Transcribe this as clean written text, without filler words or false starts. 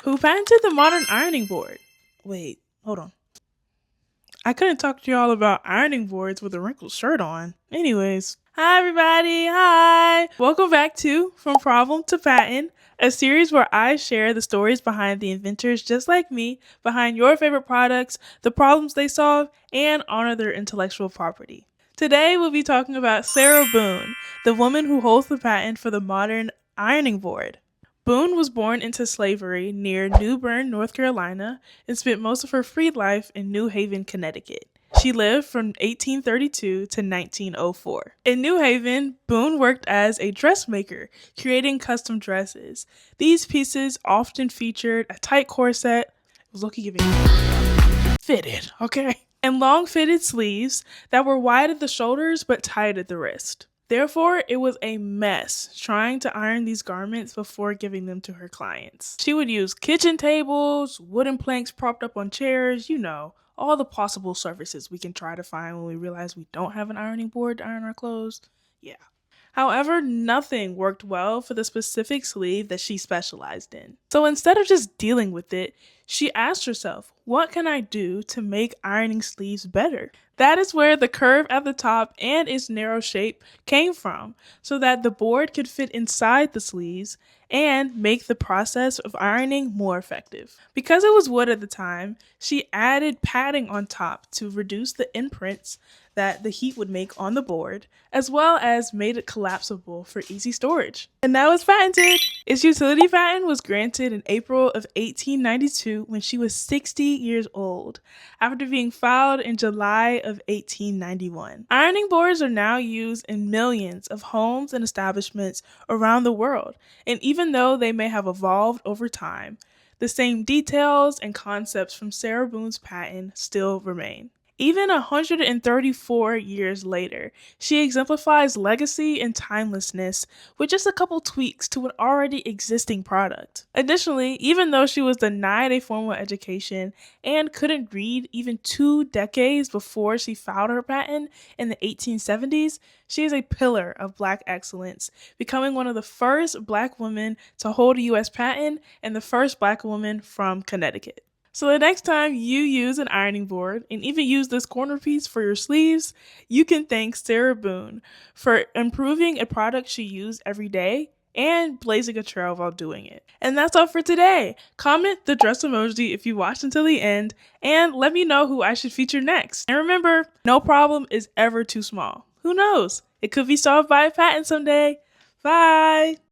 Who patented the modern ironing board? Wait, hold on. I couldn't talk to y'all about ironing boards with a wrinkled shirt on. Anyways, hi everybody, hi! Welcome back to From Problem to Patent, a series where I share the stories behind the inventors just like me, behind your favorite products, the problems they solve, and honor their intellectual property. Today we'll be talking about Sarah Boone, the woman who holds the patent for the modern ironing board. Boone was born into slavery near New Bern, North Carolina, and spent most of her free life in New Haven, Connecticut. She lived from 1832 to 1904. In New Haven, Boone worked as a dressmaker, creating custom dresses. These pieces often featured a tight corset, it was lucky giving fitted, okay? And long fitted sleeves that were wide at the shoulders but tight at the wrist. Therefore, it was a mess trying to iron these garments before giving them to her clients. She would use kitchen tables, wooden planks propped up on chairs, all the possible surfaces we can try to find when we realize we don't have an ironing board to iron our clothes. Yeah. However, nothing worked well for the specific sleeve that she specialized in. So instead of just dealing with it, she asked herself, what can I do to make ironing sleeves better? That is where the curve at the top and its narrow shape came from, so that the board could fit inside the sleeves and make the process of ironing more effective. Because it was wood at the time, she added padding on top to reduce the imprints that the heat would make on the board, as well as made it collapsible for easy storage. And now it's patented! Its utility patent was granted in April of 1892 when she was 60 years old, after being filed in July of 1891. Ironing boards are now used in millions of homes and establishments around the world, and even though they may have evolved over time, the same details and concepts from Sarah Boone's patent still remain. Even 134 years later, she exemplifies legacy and timelessness with just a couple tweaks to an already existing product. Additionally, even though she was denied a formal education and couldn't read even 2 decades before she filed her patent in the 1870s, she is a pillar of Black excellence, becoming one of the first Black women to hold a U.S. patent and the first Black woman from Connecticut. So the next time you use an ironing board and even use this corner piece for your sleeves, you can thank Sarah Boone for improving a product she used every day and blazing a trail while doing it. And that's all for today. Comment the dress emoji if you watched until the end and let me know who I should feature next. And remember, no problem is ever too small. Who knows? It could be solved by a patent someday. Bye!